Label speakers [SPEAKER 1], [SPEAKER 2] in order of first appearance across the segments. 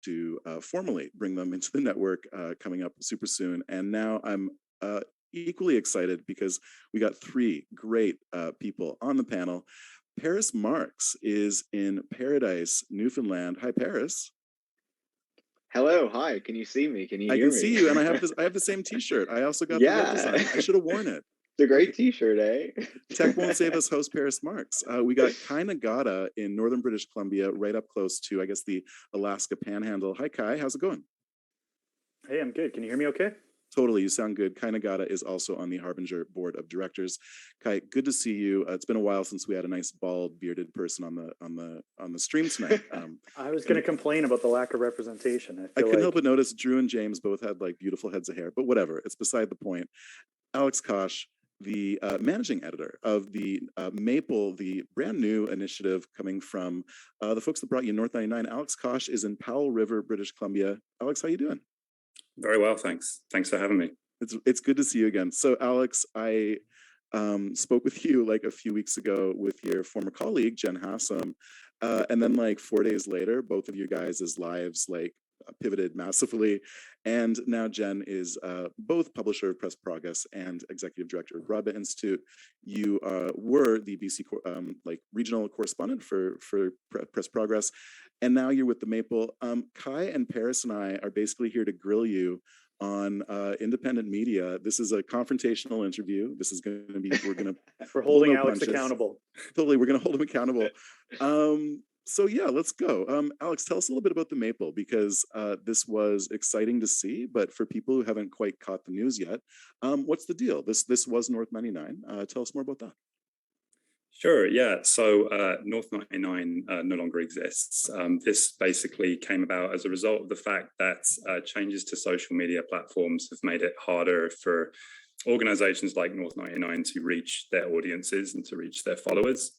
[SPEAKER 1] to formally bring them into the network coming up super soon. And now I'm equally excited because we got three great people on the panel. Paris Marx is in Paradise, Newfoundland. Hi, Paris.
[SPEAKER 2] Hello, hi. Can you see me? Can you hear me?
[SPEAKER 1] I can see you, and I have this. I have the same T-shirt. I also got the web design. I should have worn it.
[SPEAKER 2] It's a great T-shirt, eh?
[SPEAKER 1] Tech Won't Save Us host Paris Marx. We got Kai Nagata in northern British Columbia, right up close to, I guess, the Alaska Panhandle. Hi, Kai. How's it going?
[SPEAKER 3] Hey, I'm good. Can you hear me okay?
[SPEAKER 1] Totally, you sound good. Kai Nagata is also on the Harbinger board of directors. Kai, good to see you. It's been a while since we had a nice bald, bearded person on the stream tonight.
[SPEAKER 3] I was going to complain about the lack of representation.
[SPEAKER 1] I couldn't help but notice Drew and James both had like beautiful heads of hair, but whatever. It's beside the point. Alex Cosh, the managing editor of the Maple, the brand new initiative coming from the folks that brought you North 99. Alex Cosh is in Powell River, British Columbia. Alex, how you doing?
[SPEAKER 4] Very well, thanks. Thanks for having me.
[SPEAKER 1] It's good to see you again. So, Alex, I spoke with you like a few weeks ago with your former colleague, Jen Hassam. And then like 4 days later, both of you guys' lives like pivoted massively. And now Jen is both publisher of Press Progress and executive director of Broadband Institute. You were the BC like regional correspondent for Press Progress. And now you're with the Maple. Kai and Paris and I are basically here to grill you on independent media. This is a confrontational interview. This is going to be,
[SPEAKER 3] we're holding Alex accountable.
[SPEAKER 1] Totally, we're going to hold him accountable. So yeah, let's go. Alex, tell us a little bit about the Maple, because this was exciting to see, but for people who haven't quite caught the news yet, what's the deal? This was North 99. Tell us more about that.
[SPEAKER 4] Sure, yeah. So North 99 no longer exists. This basically came about as a result of the fact that changes to social media platforms have made it harder for organizations like North 99 to reach their audiences and to reach their followers.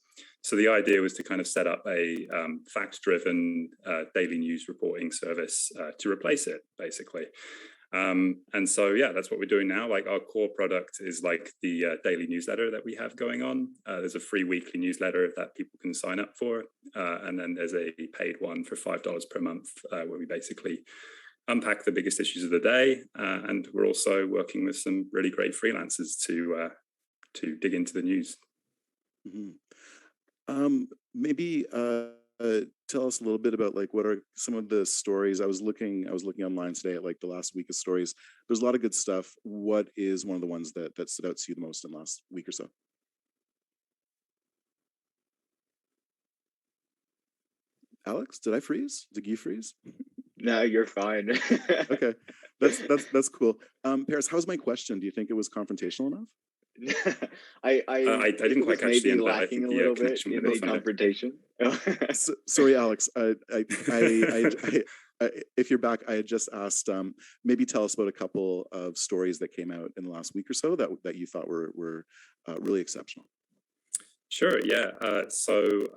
[SPEAKER 4] So the idea was to kind of set up a fact-driven daily news reporting service to replace it, basically. And so, yeah, that's what we're doing now. Like our core product is like the daily newsletter that we have going on. There's a free weekly newsletter that people can sign up for. And then there's a paid one for $5 per month where we basically unpack the biggest issues of the day. And we're also working with some really great freelancers to dig into the news.
[SPEAKER 1] Mm-hmm. Maybe tell us a little bit about like what are some of the stories. I was looking online today at like the last week of stories. There's a lot of good stuff. What is one of the ones that stood out to you the most in the last week or so? Alex, did I freeze? Did you freeze?
[SPEAKER 2] No, you're fine.
[SPEAKER 1] Okay, that's cool. Paris, how's my question? Do you think it was confrontational enough?
[SPEAKER 4] I didn't quite catch the end of that. I think
[SPEAKER 2] a little bit in the confrontation.
[SPEAKER 1] Sorry, Alex. If you're back, I had just asked. Maybe tell us about a couple of stories that came out in the last week or so that you thought were really exceptional.
[SPEAKER 4] Sure, yeah. So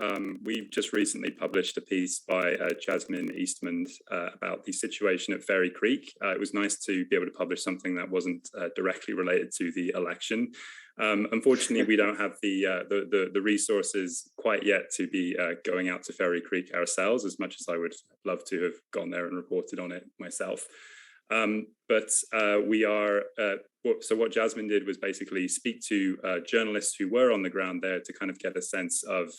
[SPEAKER 4] we've just recently published a piece by Jasmine Eastman about the situation at Fairy Creek. It was nice to be able to publish something that wasn't directly related to the election. Unfortunately, we don't have the resources quite yet to be going out to Fairy Creek ourselves, as much as I would love to have gone there and reported on it myself. But we are, so what Jasmine did was basically speak to journalists who were on the ground there to kind of get a sense of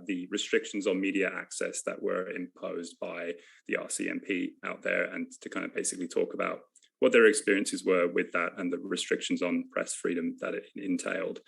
[SPEAKER 4] the restrictions on media access that were imposed by the RCMP out there, and to kind of basically talk about what their experiences were with that and the restrictions on press freedom that it entailed.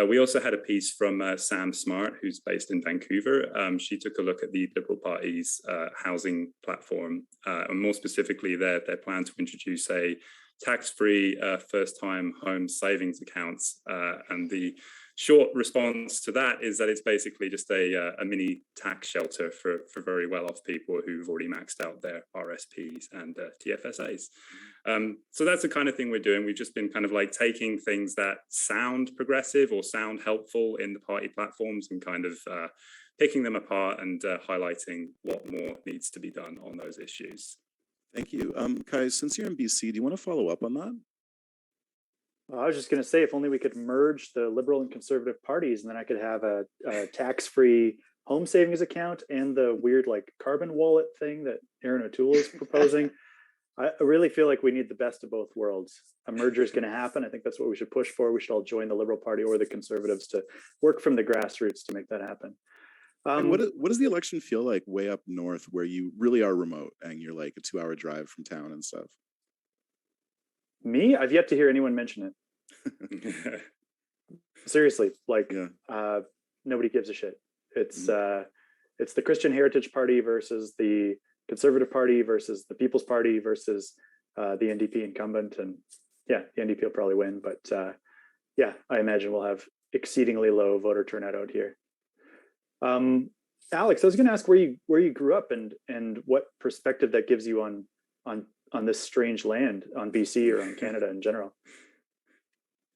[SPEAKER 4] We also had a piece from Sam Smart, who's based in Vancouver. She took a look at the Liberal Party's housing platform, and more specifically their plan to introduce a tax-free first-time home savings accounts. And the short response to that is that it's basically just a mini tax shelter for very well-off people who've already maxed out their RSPs and TFSAs. So that's the kind of thing we're doing. We've just been kind of like taking things that sound progressive or sound helpful in the party platforms and kind of picking them apart and highlighting what more needs to be done on those issues.
[SPEAKER 1] Thank you. Kai, since you're in BC, do you want to follow up on that?
[SPEAKER 3] I was just going to say, if only we could merge the Liberal and Conservative parties, and then I could have a tax-free home savings account and the weird like carbon wallet thing that Aaron O'Toole is proposing. I really feel like we need the best of both worlds. A merger is going to happen. I think that's what we should push for. We should all join the Liberal Party or the Conservatives to work from the grassroots to make that happen.
[SPEAKER 1] And what does the election feel like way up north where you really are remote and you're like a 2-hour drive from town and stuff?
[SPEAKER 3] Me? I've yet to hear anyone mention it. Seriously, like nobody gives a shit. It's the Christian Heritage Party versus the Conservative Party versus the People's Party versus the NDP incumbent, and the NDP will probably win. But I imagine we'll have exceedingly low voter turnout out here. Alex, I was going to ask where you grew up and what perspective that gives you on this strange land, on BC or on Canada in general.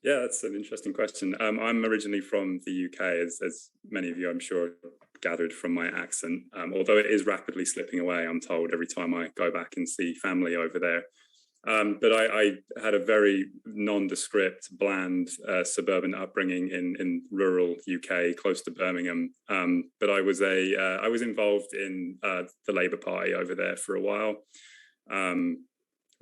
[SPEAKER 4] Yeah, that's an interesting question. I'm originally from the UK, as many of you, I'm sure, gathered from my accent, although it is rapidly slipping away, I'm told, every time I go back and see family over there. But I had a very nondescript, bland suburban upbringing in rural UK, close to Birmingham. But I was involved in the Labour Party over there for a while.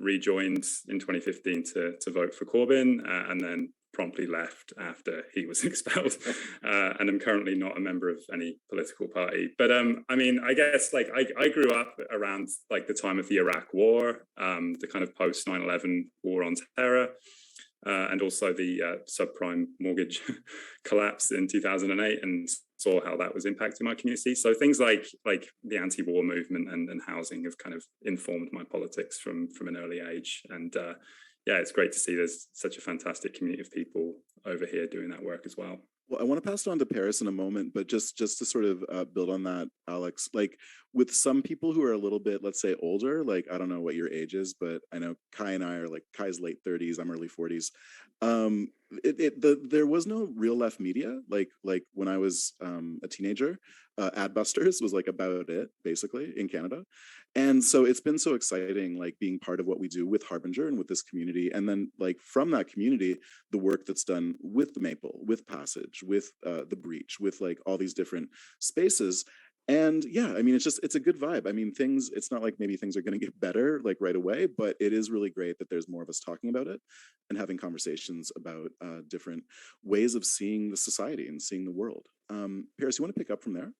[SPEAKER 4] Rejoined in 2015 to vote for Corbyn, and then promptly left after he was expelled. And I'm currently not a member of any political party. But I mean, I guess like I grew up around like the time of the Iraq War, the kind of post 9/11 war on terror, and also the subprime mortgage collapse in 2008, and saw how that was impacting my community. So things like the anti-war movement and housing have kind of informed my politics from an early age. And it's great to see there's such a fantastic community of people over here doing that work as well.
[SPEAKER 1] Well, I want to pass it on to Paris in a moment, but just to sort of build on that, Alex, like with some people who are a little bit, let's say, older, like I don't know what your age is, but I know Kai and I are like, Kai's late 30s, I'm early 40s. There was no real left media, like when I was a teenager. Adbusters was like about it, basically, in Canada. And so it's been so exciting, like being part of what we do with Harbinger and with this community. And then like from that community, the work that's done with the Maple, with Passage, with the Breach, with like all these different spaces. And I mean, it's a good vibe. I mean, it's not like maybe things are going to get better like right away, but it is really great that there's more of us talking about it and having conversations about different ways of seeing the society and seeing the world. Paris, you want to pick up from there?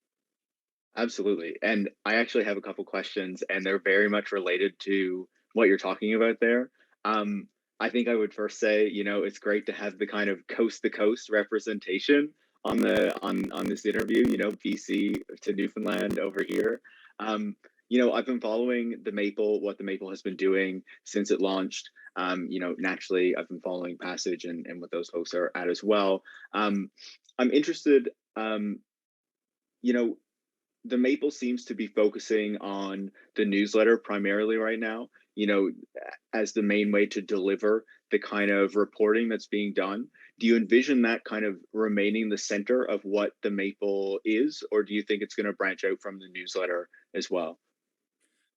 [SPEAKER 2] Absolutely. And I actually have a couple questions, and they're very much related to what you're talking about there. I think I would first say, it's great to have the kind of coast to coast representation on this interview, BC to Newfoundland over here. I've been following the Maple, what the Maple has been doing since it launched. Naturally, I've been following Passage and what those folks are at as well. I'm interested, the Maple seems to be focusing on the newsletter primarily right now, as the main way to deliver the kind of reporting that's being done. Do you envision that kind of remaining the center of what the Maple is, or do you think it's going to branch out from the newsletter as well?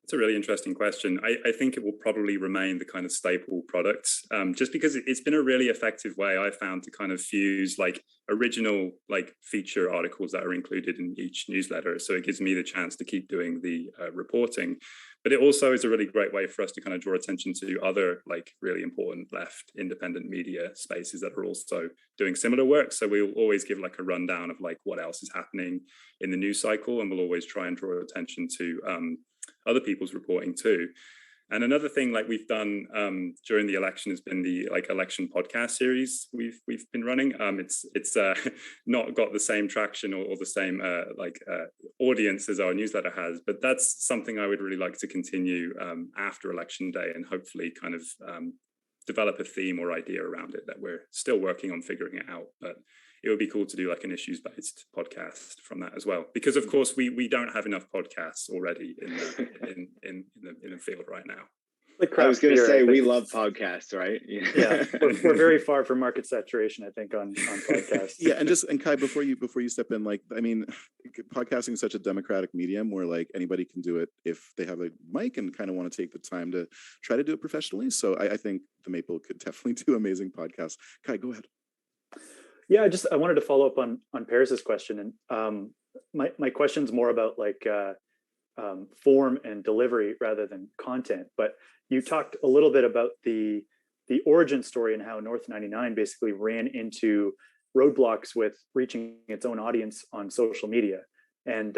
[SPEAKER 4] It's a really interesting question. I think it will probably remain the kind of staple product, just because it's been a really effective way I found to kind of fuse like original like feature articles that are included in each newsletter. So it gives me the chance to keep doing the reporting, but it also is a really great way for us to kind of draw attention to other like really important left independent media spaces that are also doing similar work. So we'll always give like a rundown of like what else is happening in the news cycle, and we'll always try and draw attention to other people's reporting too. And another thing like we've done during the election has been the like election podcast series we've been running. It's not got the same traction or the same audience as our newsletter has, but that's something I would really like to continue after election day, and hopefully kind of develop a theme or idea around it that we're still working on figuring it out. But it would be cool to do like an issues-based podcast from that as well, because of course we don't have enough podcasts already in the field right now.
[SPEAKER 2] Like I was going to say, we love podcasts, right?
[SPEAKER 3] Yeah, we're very far from market saturation, I think, on podcasts.
[SPEAKER 1] Yeah, and Kai, before you step in, like, I mean, podcasting is such a democratic medium where like anybody can do it if they have a mic and kind of want to take the time to try to do it professionally. So I think the Maple could definitely do amazing podcasts. Kai, go ahead.
[SPEAKER 3] Yeah, I wanted to follow up on Paris's question, and my question's more about like form and delivery rather than content. But you talked a little bit about the origin story and how North 99 basically ran into roadblocks with reaching its own audience on social media. And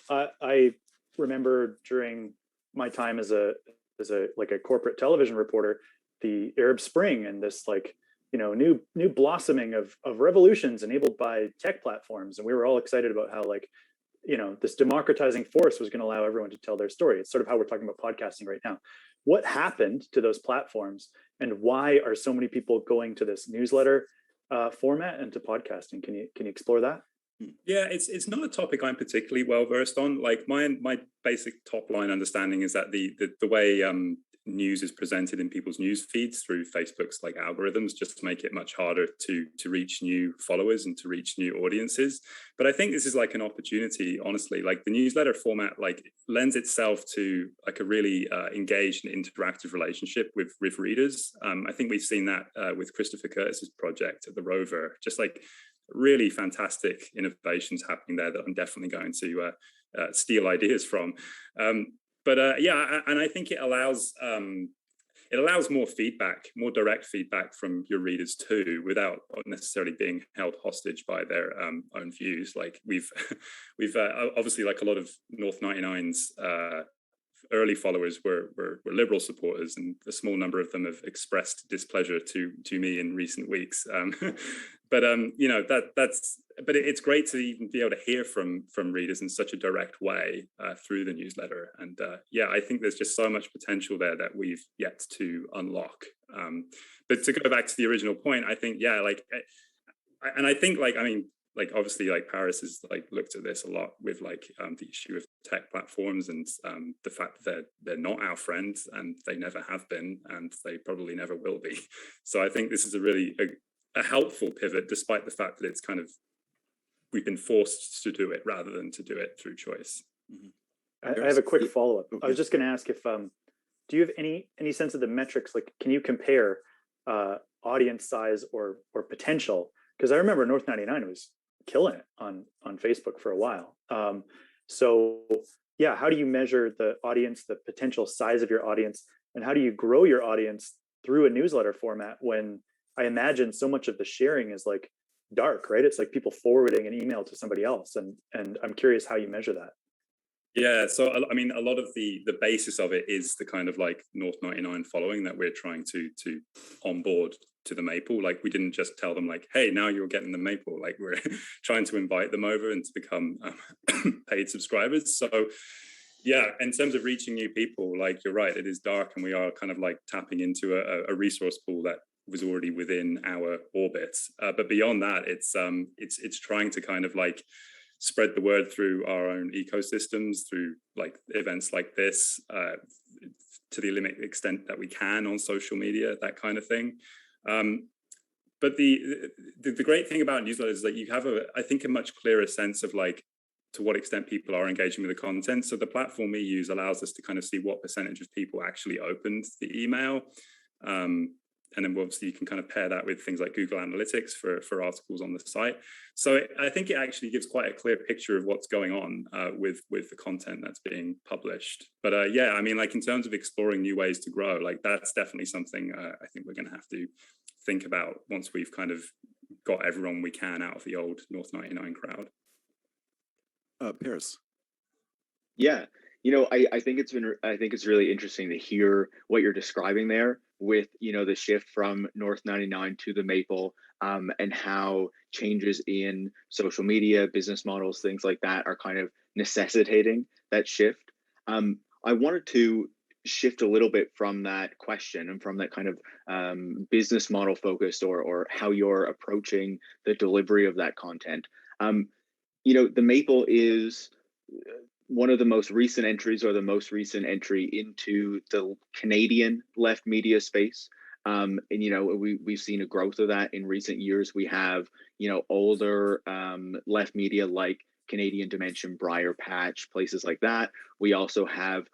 [SPEAKER 3] I remember during my time as a corporate television reporter, the Arab Spring and this new blossoming of revolutions enabled by tech platforms, and we were all excited about how this democratizing force was going to allow everyone to tell their story. It's sort of how we're talking about podcasting right now. What happened to those platforms, and why are so many people going to this newsletter format and to podcasting? Can you explore that?
[SPEAKER 4] Yeah, it's not a topic I'm particularly well versed on. Like my basic top line understanding is that the way news is presented in people's news feeds through Facebook's algorithms just make it much harder to reach new followers and to reach new audiences. But I think this is an opportunity, honestly. The newsletter format lends itself to a really engaged and interactive relationship with readers. I think we've seen that with Christopher Curtis's project at the Rover, just really fantastic innovations happening there that I'm definitely going to steal ideas from. And I think it allows more feedback, more direct feedback from your readers too, without necessarily being held hostage by their own views. We've obviously a lot of North 99's early followers were liberal supporters, and a small number of them have expressed displeasure to me in recent weeks. But it's great to even be able to hear from readers in such a direct way through the newsletter. And I think there's just so much potential there that we've yet to unlock. But to go back to the original point, I think obviously Paris has looked at this a lot with the issue of tech platforms and the fact that they're not our friends, and they never have been, and they probably never will be. So I think this is a really a helpful pivot, despite the fact that it's we've been forced to do it rather than to do it through choice.
[SPEAKER 3] I have a quick follow-up. I was just going to ask if do you have any sense of the metrics? Can you compare audience size or potential? Because I remember North 99 was killing it on Facebook for a while. So how do you measure the audience, the potential size of your audience, and how do you grow your audience through a newsletter format when I imagine so much of the sharing is dark, right? It's people forwarding an email to somebody else, and I'm curious how you measure that.
[SPEAKER 4] Yeah, so I mean, a lot of the basis of it is the kind of North 99 following that we're trying to onboard to the Maple. We didn't just tell them hey, now you're getting the Maple. We're trying to invite them over and to become paid subscribers. So yeah, in terms of reaching new people, you're right, it is dark, and we are kind of tapping into a resource pool that was already within our orbit. But beyond that, it's trying to kind of spread the word through our own ecosystems, through events like this, to the limit extent that we can on social media, that kind of thing. But the great thing about newsletters is that you have I think a much clearer sense of to what extent people are engaging with the content. So the platform we use allows us to kind of see what percentage of people actually opened the email. And then obviously you can kind of pair that with things like Google Analytics for articles on the site. So I think it actually gives quite a clear picture of what's going on with the content that's being published. But I mean, in terms of exploring new ways to grow, that's definitely something I think we're going to have to think about once we've kind of got everyone we can out of the old North 99 crowd.
[SPEAKER 1] Paris.
[SPEAKER 2] Yeah, I think it's really interesting to hear what you're describing there with the shift from North 99 to the Maple, and how changes in social media, business models, things like that are kind of necessitating that shift. I wanted to shift a little bit from that question and from that kind of business model focused or how you're approaching the delivery of that content. The Maple is one of the most recent entries, or the most recent entry into the Canadian left media space. And we've seen a growth of that in recent years. We have older left media like Canadian Dimension, Briar Patch, places like that. We also have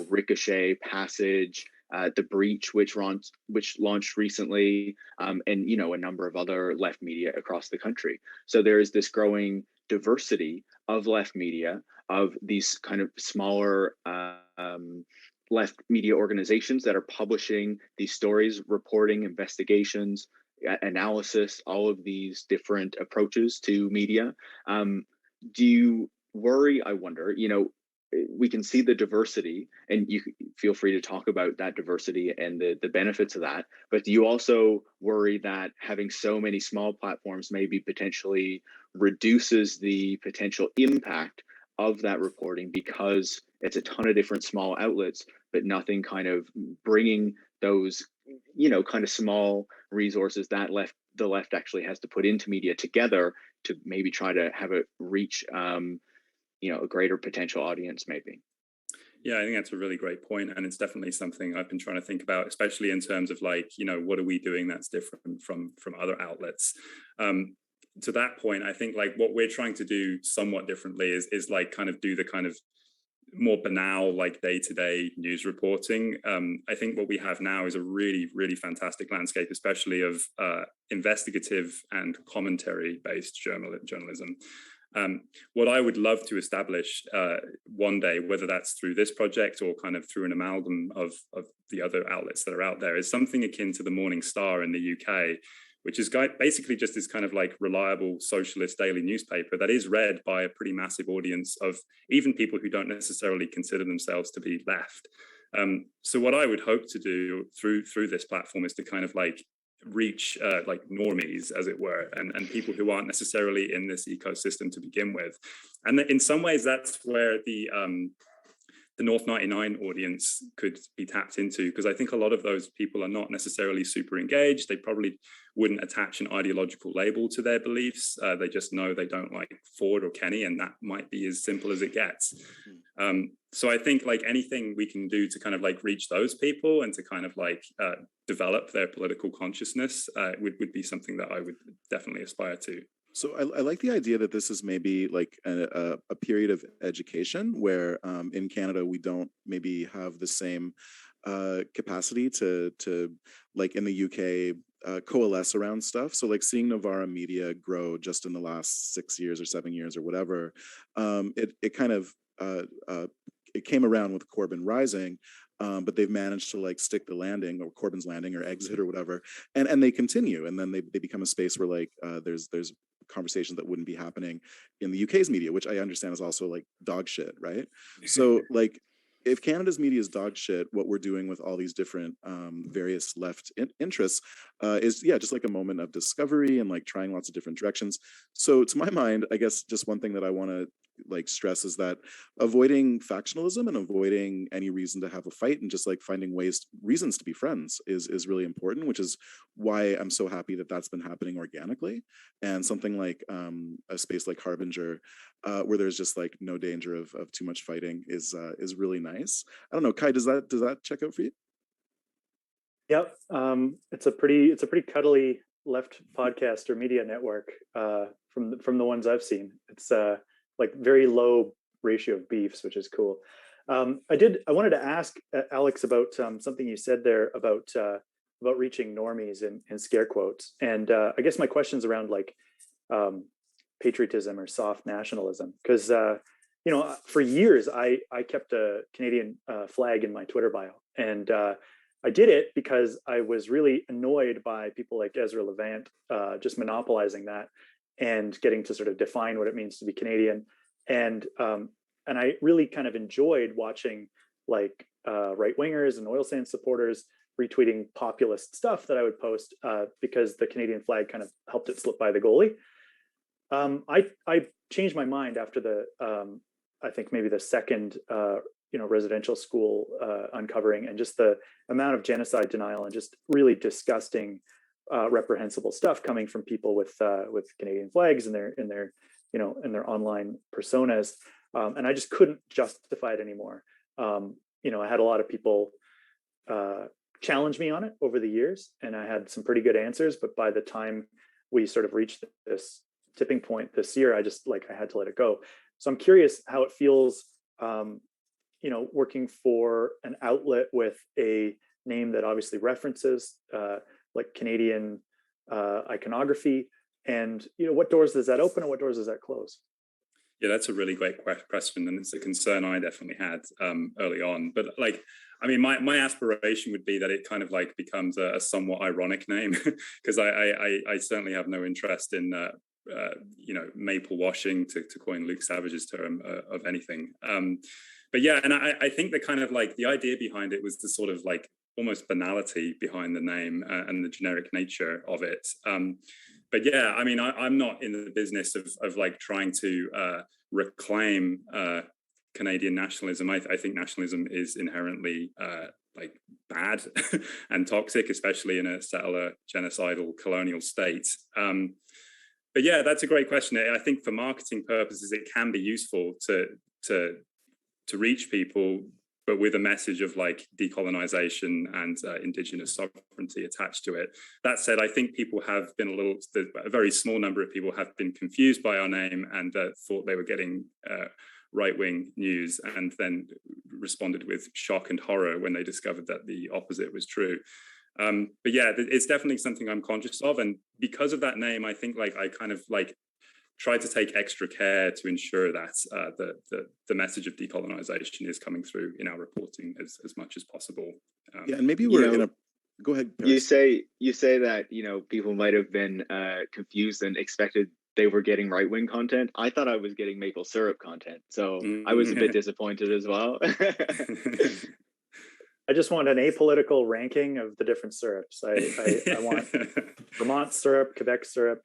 [SPEAKER 2] Ricochet, Passage, The Breach, which launched recently, and a number of other left media across the country. So there is this growing diversity of left media, of these kind of smaller left media organizations that are publishing these stories, reporting, investigations, analysis, all of these different approaches to media. Do you worry, I wonder, we can see the diversity, and you feel free to talk about that diversity and the benefits of that, but do you also worry that having so many small platforms maybe potentially reduces the potential impact of that reporting, because it's a ton of different small outlets, but nothing kind of bringing those kind of small resources that the left actually has to put into media together to maybe try to have it reach a greater potential audience maybe?
[SPEAKER 4] Yeah, I think that's a really great point, and it's definitely something I've been trying to think about, especially in terms of what are we doing that's different from other outlets. To that point, I think what we're trying to do somewhat differently is kind of do the kind of more banal day-to-day news reporting. I think what we have now is a really, really fantastic landscape, especially of investigative and commentary-based journalism. What I would love to establish one day, whether that's through this project or kind of through an amalgam of the other outlets that are out there, is something akin to the Morning Star in the UK, which is basically just this kind of reliable socialist daily newspaper that is read by a pretty massive audience of even people who don't necessarily consider themselves to be left. So what I would hope to do through this platform is to kind of reach normies, as it were, and people who aren't necessarily in this ecosystem to begin with. And in some ways, that's where the North 99 audience could be tapped into, because I think a lot of those people are not necessarily super engaged. They probably wouldn't attach an ideological label to their beliefs. They just know they don't like Ford or Kenny, and that might be as simple as it gets. So I think anything we can do to kind of reach those people and to kind of develop their political consciousness would be something that I would definitely aspire to.
[SPEAKER 1] So I like the idea that this is maybe a period of education where in Canada we don't maybe have the same capacity to in the UK coalesce around stuff. So seeing Novara Media grow just in the last 6 years or 7 years or whatever, it kind of it came around with Corbyn Rising. But they've managed to stick the landing, or Corbyn's landing, or exit, or whatever, and they continue, and then they become a space where there's conversations that wouldn't be happening in the UK's media, which I understand is also dog shit, right? So if Canada's media is dog shit, what we're doing with all these different various left interests is just a moment of discovery and trying lots of different directions. So to my mind, I guess just one thing that I want to stress is that avoiding factionalism and avoiding any reason to have a fight and just finding reasons to be friends is really important, which is why I'm so happy that that's been happening organically. And something like a space like Harbinger, where there's just no danger of too much fighting is really nice. I don't know, Kai, does that check out for you?
[SPEAKER 3] Yep. It's a pretty cuddly left podcast or media network from the ones I've seen. It's very low ratio of beefs, which is cool. I wanted to ask Alex about something you said there about reaching normies in scare quotes. And I guess my question's around patriotism or soft nationalism, because for years I kept a Canadian flag in my Twitter bio, and I did it because I was really annoyed by people like Ezra Levant just monopolizing that and getting to sort of define what it means to be Canadian. And I really kind of enjoyed watching right-wingers and oil sands supporters retweeting populist stuff that I would post because the Canadian flag kind of helped it slip by the goalie. I changed my mind after the I think maybe the second residential school uncovering, and just the amount of genocide denial and just really disgusting reprehensible stuff coming from people with Canadian flags in their online personas, and I just couldn't justify it anymore. I had a lot of people challenge me on it over the years, and I had some pretty good answers, but by the time we sort of reached this tipping point this year, I just I had to let it go. So I'm curious how it feels working for an outlet with a name that obviously references Canadian iconography, and what doors does that open and what doors does that close?
[SPEAKER 4] Yeah, that's a really great question, and it's a concern I definitely had early on. But like, I mean, my aspiration would be that it kind of like becomes a somewhat ironic name, because I certainly have no interest in maple washing, to coin Luke Savage's term, of anything. But yeah, and I think the kind of like the idea behind it was the sort of like almost banality behind the name and the generic nature of it. But yeah, I mean, I'm not in the business of like trying to reclaim Canadian nationalism. I think nationalism is inherently like bad and toxic, especially in a settler, genocidal, colonial state. But yeah, that's a great question. I think for marketing purposes, it can be useful to reach people, but with a message of like decolonization and indigenous sovereignty attached to it. That said, I think people have been a very small number of people have been confused by our name and thought they were getting right-wing news, and then responded with shock and horror when they discovered that the opposite was true. But yeah, it's definitely something I'm conscious of. And because of that name, I think like I kind of like try to take extra care to ensure that the message of decolonization is coming through in our reporting as much as possible.
[SPEAKER 1] Yeah, and maybe we're in a. Go ahead, Paris.
[SPEAKER 2] You say that people might have been confused and expected they were getting right-wing content. I thought I was getting maple syrup content, so I was a bit disappointed as well.
[SPEAKER 3] I just want an apolitical ranking of the different syrups. I want Vermont syrup, Quebec syrup,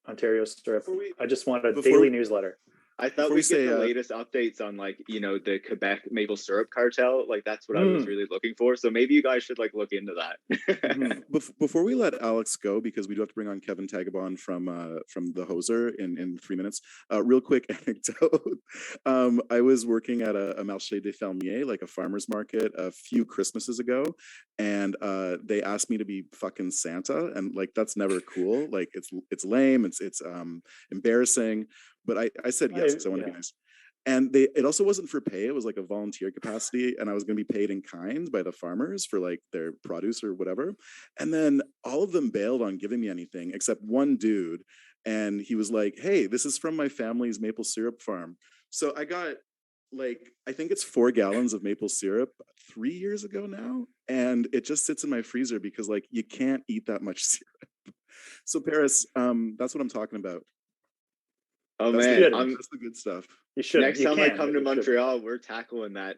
[SPEAKER 3] Ontario syrup. I just want a daily newsletter.
[SPEAKER 2] I thought we'd get the latest updates on like, the Quebec maple syrup cartel. Like that's what I was really looking for. So maybe you guys should like look into that.
[SPEAKER 1] Before we let Alex go, because we do have to bring on Kevin Taghabon from the Hoser in 3 minutes. Real quick anecdote. I was working at a Marché des Fermiers, like a farmer's market, a few Christmases ago, and they asked me to be fucking Santa, and like that's never cool. Like it's lame. It's embarrassing. But I said yes because I want to be nice. And it also wasn't for pay. It was like a volunteer capacity, and I was going to be paid in kind by the farmers for like their produce or whatever. And then all of them bailed on giving me anything except one dude. And he was like, "Hey, this is from my family's maple syrup farm." So I got like, I think it's 4 gallons of maple syrup 3 years ago now. And it just sits in my freezer because like you can't eat that much syrup. So Paris, that's what I'm talking about.
[SPEAKER 2] Oh
[SPEAKER 1] that's
[SPEAKER 2] man,
[SPEAKER 1] that's the good stuff.
[SPEAKER 3] You should.
[SPEAKER 2] Next time I come to Montreal, we're tackling that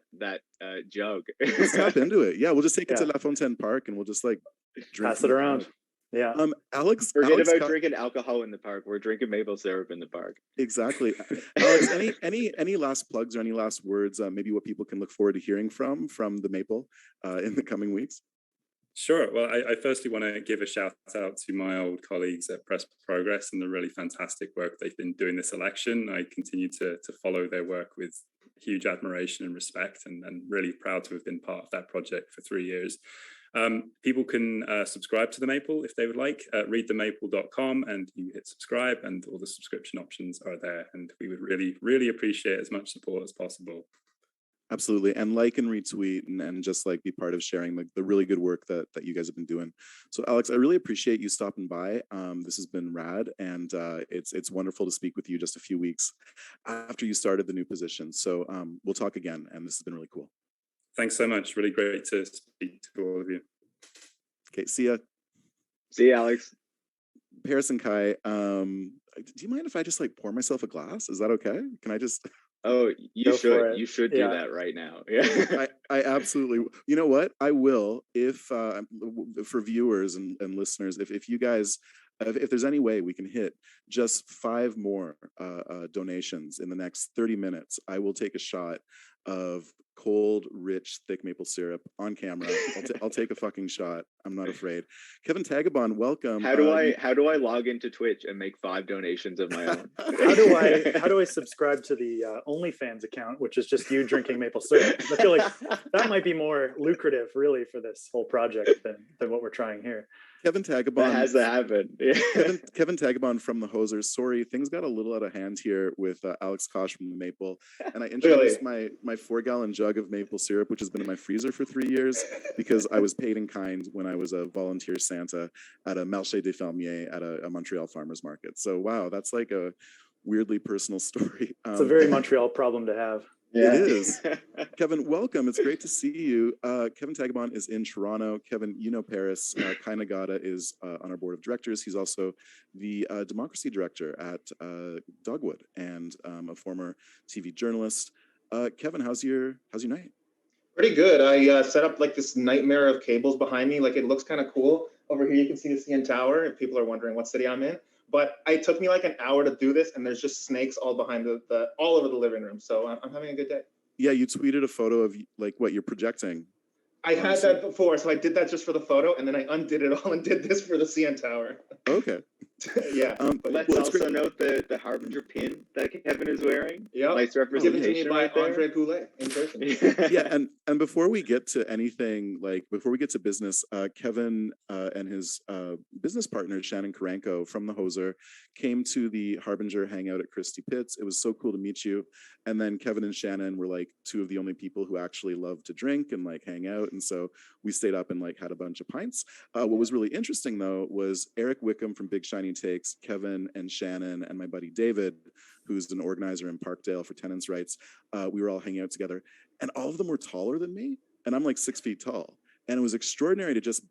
[SPEAKER 2] jug.
[SPEAKER 1] Let's tap into it. Yeah, we'll just take it to La Fontaine Park and we'll just like drink
[SPEAKER 3] pass it around. Yeah.
[SPEAKER 1] Alex,
[SPEAKER 2] forget about drinking alcohol in the park. We're drinking maple syrup in the park.
[SPEAKER 1] Exactly. Alex, any last plugs or any last words? Maybe what people can look forward to hearing from the Maple in the coming weeks.
[SPEAKER 4] Sure. Well, I firstly want to give a shout out to my old colleagues at Press Progress and the really fantastic work they've been doing this election. I continue to follow their work with huge admiration and respect, and really proud to have been part of that project for 3 years. People can subscribe to The Maple if they would like. Readthemaple.com, and you hit subscribe, and all the subscription options are there. And we would really, really appreciate as much support as possible.
[SPEAKER 1] Absolutely. And like and retweet and just like be part of sharing the really good work that you guys have been doing. So Alex, I really appreciate you stopping by. This has been rad, and it's wonderful to speak with you just a few weeks after you started the new position. So we'll talk again, and this has been really cool.
[SPEAKER 4] Thanks so much. Really great to speak to all of you.
[SPEAKER 1] Okay, see ya.
[SPEAKER 2] See you, Alex.
[SPEAKER 1] Paris and Kai, do you mind if I just like pour myself a glass? Is that okay? Can I just...
[SPEAKER 2] Oh, you should. You should do that right now. Yeah,
[SPEAKER 1] I absolutely. You know what? I will if for viewers and listeners, if you guys, if there's any way we can hit just 5 more donations in the next 30 minutes, I will take a shot of cold, rich, thick maple syrup on camera. I'll take a fucking shot. I'm not afraid. Kevin Taghabon, welcome.
[SPEAKER 2] How do I log into Twitch and make 5 donations of my own?
[SPEAKER 3] How do I subscribe to the OnlyFans account, which is just you drinking maple syrup? I feel like that might be more lucrative, really, for this whole project than what we're trying here.
[SPEAKER 1] Kevin Taghabon.
[SPEAKER 2] That has to happen. Yeah.
[SPEAKER 1] Kevin Taghabon from the Hosers. Sorry, things got a little out of hand here with Alex Cosh from the Maple, and I introduced my 4-gallon jug of maple syrup, which has been in my freezer for 3 years because I was paid in kind when I was a volunteer Santa at a Marché des Fermiers at a Montreal farmers market. So wow, that's like a weirdly personal story.
[SPEAKER 3] It's a very Montreal problem to have.
[SPEAKER 1] Yeah. It is. Kevin, welcome. It's great to see you. Kevin Taghabon is in Toronto. Kevin, you know Paris. Kai Nagata is on our board of directors. He's also the democracy director at Dogwood and a former TV journalist. Kevin, how's your night?
[SPEAKER 5] Pretty good. I set up like this nightmare of cables behind me. Like it looks kind of cool. Over here you can see the CN Tower if people are wondering what city I'm in. But it took me like an hour to do this, and there's just snakes all behind all over the living room. So I'm having a good day.
[SPEAKER 1] Yeah, you tweeted a photo of like what you're projecting.
[SPEAKER 5] I had that before, so I did that just for the photo, and then I undid it all and did this for the CN Tower.
[SPEAKER 1] Okay.
[SPEAKER 5] Yeah.
[SPEAKER 2] But let's also note the Harbinger pin that Kevin is wearing.
[SPEAKER 5] Yeah.
[SPEAKER 2] Nice representation. Given to me by
[SPEAKER 5] Andre Goulet in person.
[SPEAKER 1] Yeah, and before we get to anything, like before we get to business, Kevin and his business partner Shannon Karanko from the Hoser came to the Harbinger hangout at Christie Pitts. It was so cool to meet you. And then Kevin and Shannon were like two of the only people who actually love to drink and like hang out. And so we stayed up and like had a bunch of pints. What was really interesting though was Eric Wickham from Big Shiny Takes, Kevin and Shannon and my buddy David, who's an organizer in Parkdale for tenants' rights. We were all hanging out together and all of them were taller than me. And I'm like 6 feet tall. And it was extraordinary to just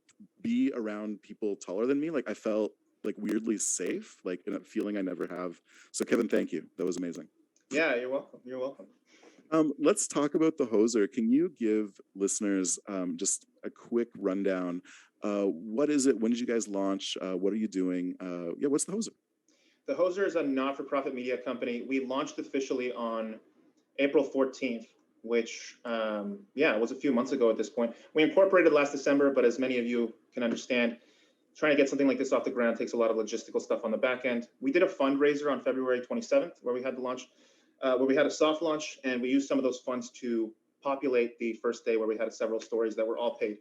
[SPEAKER 1] be around people taller than me. Like I felt like weirdly safe, like in a feeling I never have. So Kevin, thank you. That was amazing.
[SPEAKER 5] Yeah, you're welcome. You're welcome.
[SPEAKER 1] Let's talk about the Hoser. Can you give listeners just a quick rundown? What is it? When did you guys launch? What are you doing? Yeah, what's the Hoser?
[SPEAKER 5] The Hoser is a not-for-profit media company. We launched officially on April 14th, which, was a few months ago at this point. We incorporated last December, but as many of you can understand, trying to get something like this off the ground takes a lot of logistical stuff on the back end. We did a fundraiser on February 27th, where we had the launch. Where we had a soft launch, and we used some of those funds to populate the first day where we had several stories that were all paid.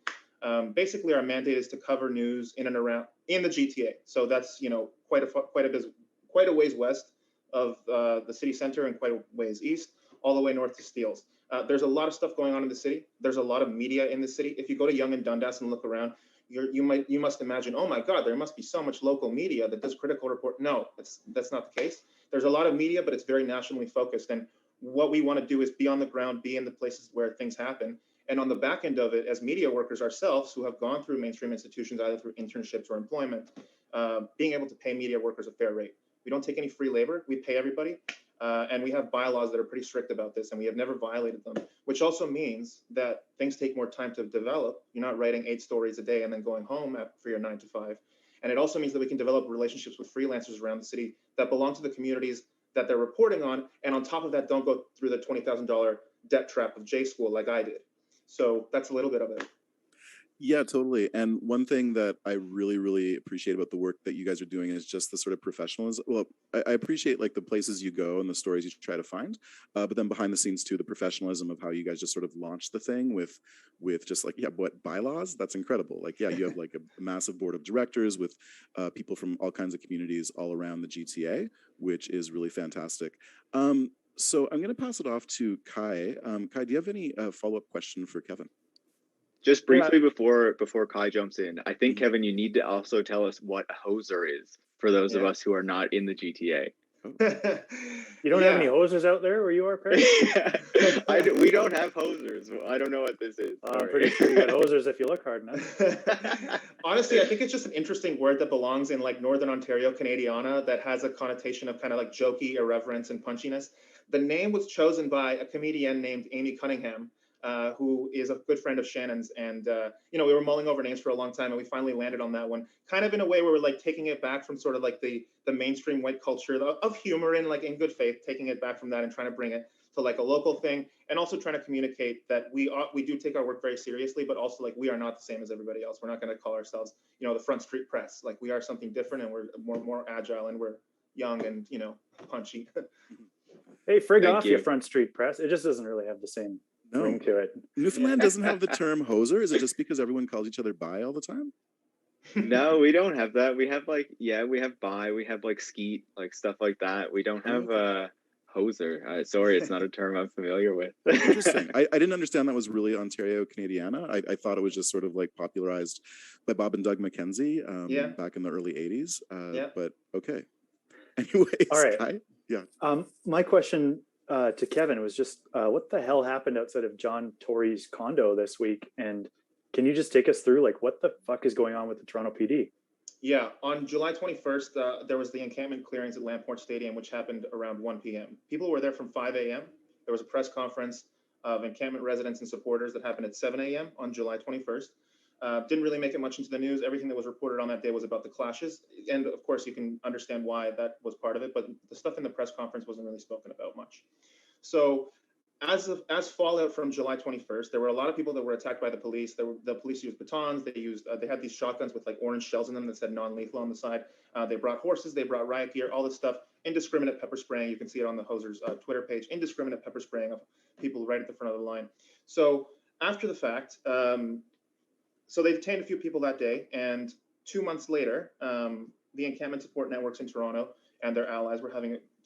[SPEAKER 5] Basically, our mandate is to cover news in and around in the GTA. So that's quite a ways west of the city center and quite a ways east, all the way north to Steeles. There's a lot of stuff going on in the city. There's a lot of media in the city. If you go to Yonge and Dundas and look around, you must imagine, oh my God, there must be so much local media that does critical report. No, that's not the case. There's a lot of media, but it's very nationally focused. And what we want to do is be on the ground, be in the places where things happen. And on the back end of it, as media workers ourselves who have gone through mainstream institutions, either through internships or employment, being able to pay media workers a fair rate. We don't take any free labor. We pay everybody. And we have bylaws that are pretty strict about this, and we have never violated them, which also means that things take more time to develop. You're not writing 8 stories a day and then going home for your 9 to 5. And it also means that we can develop relationships with freelancers around the city that belong to the communities that they're reporting on. And on top of that, don't go through the $20,000 debt trap of J School like I did. So that's a little bit of it.
[SPEAKER 1] Yeah, totally. And one thing that I really, really appreciate about the work that you guys are doing is just the sort of professionalism. Well, I appreciate like the places you go and the stories you try to find, but then behind the scenes too, the professionalism of how you guys just sort of launched the thing with just like, what bylaws? That's incredible. Like, yeah, you have like a massive board of directors with people from all kinds of communities all around the GTA, which is really fantastic. So I'm going to pass it off to Kai. Kai, do you have any follow-up question for Kevin?
[SPEAKER 2] Just briefly before Kai jumps in, I think, Kevin, you need to also tell us what a Hoser is for those of us who are not in the GTA.
[SPEAKER 3] You don't have any hosers out there where you are, Perry?
[SPEAKER 2] We don't have hosers. I don't know what this is.
[SPEAKER 3] I'm pretty sure you got hosers if you look hard enough.
[SPEAKER 5] Honestly, I think it's just an interesting word that belongs in like Northern Ontario Canadiana that has a connotation of kind of like jokey irreverence and punchiness. The name was chosen by a comedian named Amy Cunningham, who is a good friend of Shannon's. And, we were mulling over names for a long time, and we finally landed on that one, kind of in a way where we're like taking it back from sort of like the mainstream white culture of humor and like in good faith, taking it back from that and trying to bring it to like a local thing, and also trying to communicate that we do take our work very seriously, but also like we are not the same as everybody else. We're not going to call ourselves, the Front Street Press. Like we are something different, and we're more agile, and we're young and, punchy.
[SPEAKER 3] Hey, frig off your Front Street Press. It just doesn't really have the same ring to it.
[SPEAKER 1] Newfoundland doesn't have the term hoser. Is it just because everyone calls each other bi all the time?
[SPEAKER 2] No, we don't have that. We have we have bi, we have like skeet, like stuff like that. We don't have hoser. Sorry, it's not a term I'm familiar with.
[SPEAKER 1] Interesting. I didn't understand that was really Ontario Canadiana. I thought it was just sort of like popularized by Bob and Doug McKenzie back in the early 80s. But okay. Anyways,
[SPEAKER 3] all right.
[SPEAKER 1] Kai? Yeah.
[SPEAKER 3] My question to Kevin was just, what the hell happened outside of John Tory's condo this week? And can you just take us through, like, what the fuck is going on with the Toronto PD?
[SPEAKER 5] Yeah, on July 21st, there was the encampment clearings at Lamport Stadium, which happened around 1 p.m. People were there from 5 a.m. There was a press conference of encampment residents and supporters that happened at 7 a.m. on July 21st. Didn't really make it much into the news. Everything that was reported on that day was about the clashes. And of course, you can understand why that was part of it, but the stuff in the press conference wasn't really spoken about much. So as fallout from July 21st, there were a lot of people that were attacked by the police. The police used batons. They had these shotguns with like orange shells in them that said non-lethal on the side. They brought horses. They brought riot gear, all this stuff. Indiscriminate pepper spraying. You can see it on the Hosers Twitter page. Indiscriminate pepper spraying of people right at the front of the line. So after the fact, so they detained a few people that day. And 2 months later, the encampment support networks in Toronto and their allies were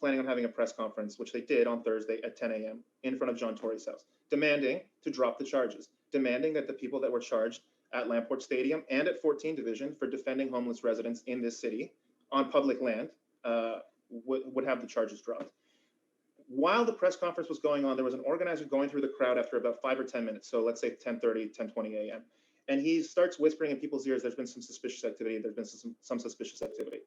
[SPEAKER 5] planning on having a press conference, which they did on Thursday at 10 a.m. in front of John Tory's house, demanding to drop the charges, demanding that the people that were charged at Lamport Stadium and at 14 Division for defending homeless residents in this city on public land would have the charges dropped. While the press conference was going on, there was an organizer going through the crowd after about 5 or 10 minutes, so let's say 10:30, 10:20 a.m., and he starts whispering in people's ears, there's been some suspicious activity, some suspicious activity.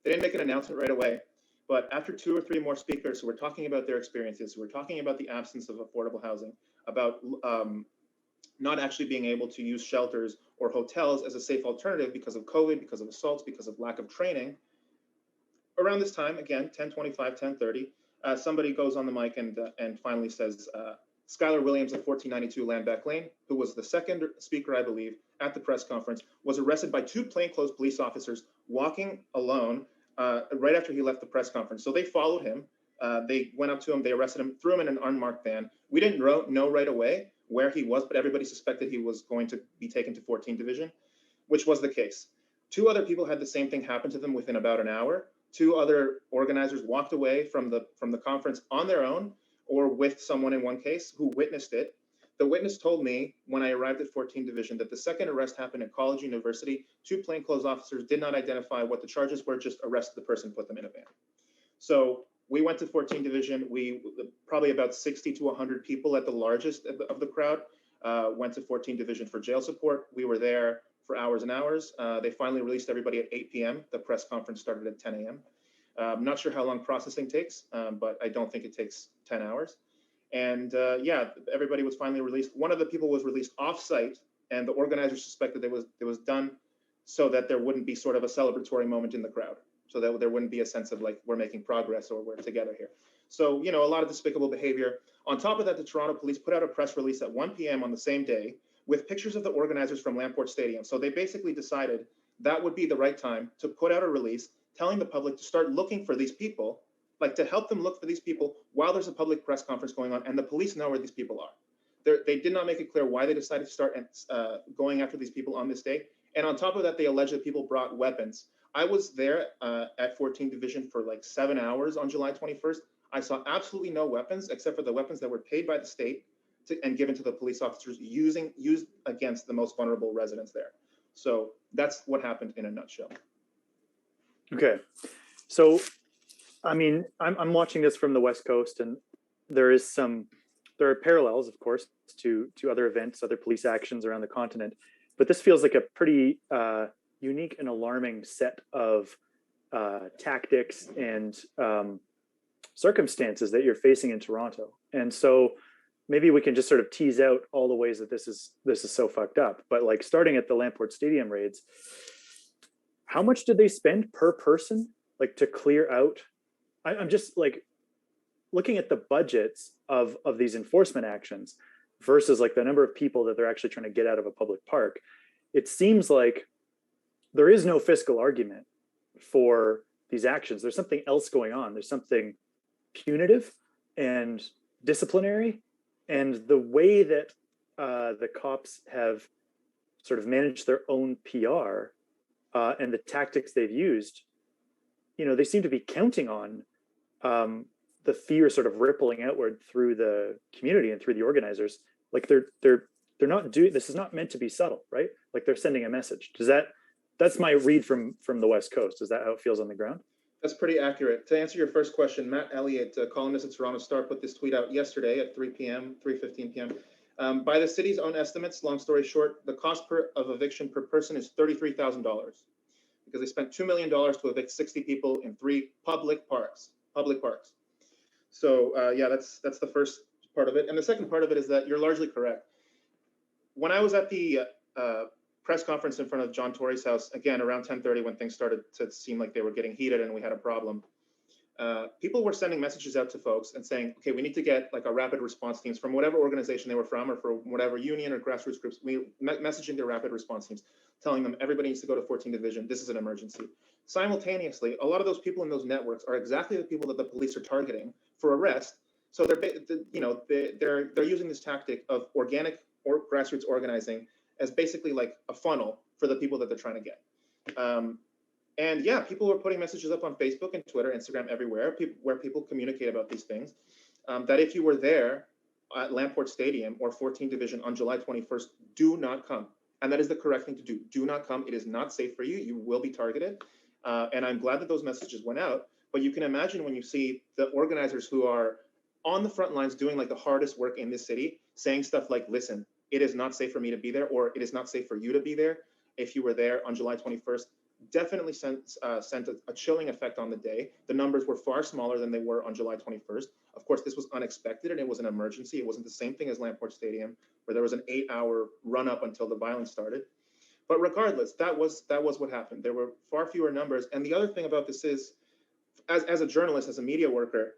[SPEAKER 5] They didn't make an announcement right away, but after 2 or 3 more speakers who were talking about their experiences, who were talking about the absence of affordable housing, about not actually being able to use shelters or hotels as a safe alternative because of COVID, because of assaults, because of lack of training, around this time, again, 10:25, 10:30, somebody goes on the mic and finally says, Skylar Williams of 1492 Landback Lane, who was the second speaker, I believe, at the press conference, was arrested by 2 plainclothes police officers walking alone right after he left the press conference. So they followed him. They went up to him. They arrested him, threw him in an unmarked van. We didn't know right away where he was, but everybody suspected he was going to be taken to 14 Division, which was the case. 2 other people had the same thing happen to them within about an hour. 2 other organizers walked away from the conference on their own or with someone in one case who witnessed it. The witness told me when I arrived at 14 Division that the second arrest happened at College University. 2 plainclothes officers did not identify what the charges were, just arrested the person, put them in a van. So we went to 14 Division. We probably about 60 to 100 people at the largest of the crowd went to 14 Division for jail support. We were there for hours and hours. They finally released everybody at 8 p.m. The press conference started at 10 a.m. I'm not sure how long processing takes, but I don't think it takes 10 hours. And yeah, everybody was finally released. One of the people was released off-site, and the organizers suspected it was done so that there wouldn't be sort of a celebratory moment in the crowd, so that there wouldn't be a sense of like, we're making progress or we're together here. So, you know, a lot of despicable behavior. On top of that, the Toronto police put out a press release at 1 p.m. on the same day with pictures of the organizers from Lamport Stadium. So they basically decided that would be the right time to put out a release telling the public to start looking for these people, like to help them look for these people while there's a public press conference going on and the police know where these people are. They did not make it clear why they decided to start going after these people on this day. And on top of that, they alleged that people brought weapons. I was there at 14 Division for like 7 hours on July 21st. I saw absolutely no weapons except for the weapons that were paid by the state and given to the police officers used against the most vulnerable residents there. So that's what happened in a nutshell.
[SPEAKER 3] Okay. So, I mean, I'm watching this from the West Coast, and there are parallels, of course, to other events, other police actions around the continent. But this feels like a pretty unique and alarming set of tactics and circumstances that you're facing in Toronto. And so maybe we can just sort of tease out all the ways that this is so fucked up. But like starting at the Lamport Stadium raids, how much did they spend per person, like to clear out? I'm just like looking at the budgets of these enforcement actions versus like the number of people that they're actually trying to get out of a public park. It seems like there is no fiscal argument for these actions. There's something else going on. There's something punitive and disciplinary, and the way that the cops have sort of managed their own PR and the tactics they've used, you know, they seem to be counting on the fear sort of rippling outward through the community and through the organizers. Like they're not doing, this is not meant to be subtle, right? Like they're sending a message. That's my read from the West Coast. Is that how it feels on the ground?
[SPEAKER 5] That's pretty accurate. To answer your first question, Matt Elliott, columnist at Toronto Star, put this tweet out yesterday at 3 p.m., 3:15 p.m. By the city's own estimates, long story short, the cost of eviction per person is $33,000 because they spent $2 million to evict 60 people in 3 public parks. So yeah, that's the first part of it. And the second part of it is that you're largely correct. When I was at the press conference in front of John Tory's house, again, around 10:30 when things started to seem like they were getting heated and we had a problem, people were sending messages out to folks and saying, okay, we need to get like a rapid response teams from whatever organization they were from or for whatever union or grassroots groups, messaging their rapid response teams, telling them everybody needs to go to 14th Division, this is an emergency. Simultaneously, a lot of those people in those networks are exactly the people that the police are targeting for arrest. So they're using this tactic of organic or grassroots organizing as basically like a funnel for the people that they're trying to get. And yeah, people were putting messages up on Facebook and Twitter, Instagram, everywhere, where people communicate about these things, that if you were there at Lamport Stadium or 14th Division on July 21st, do not come. And that is the correct thing to do. Do not come. It is not safe for you. You will be targeted. And I'm glad that those messages went out. But you can imagine when you see the organizers who are on the front lines doing like the hardest work in this city, saying stuff like, listen, it is not safe for me to be there, or it is not safe for you to be there. If you were there on July 21st, definitely sent a chilling effect on the day. The numbers were far smaller than they were on July 21st. Of course, this was unexpected and it was an emergency. It wasn't the same thing as Lamport Stadium, where there was an 8-hour run up until the violence started. But regardless, that was what happened. There were far fewer numbers. And the other thing about this is, as a journalist, as a media worker,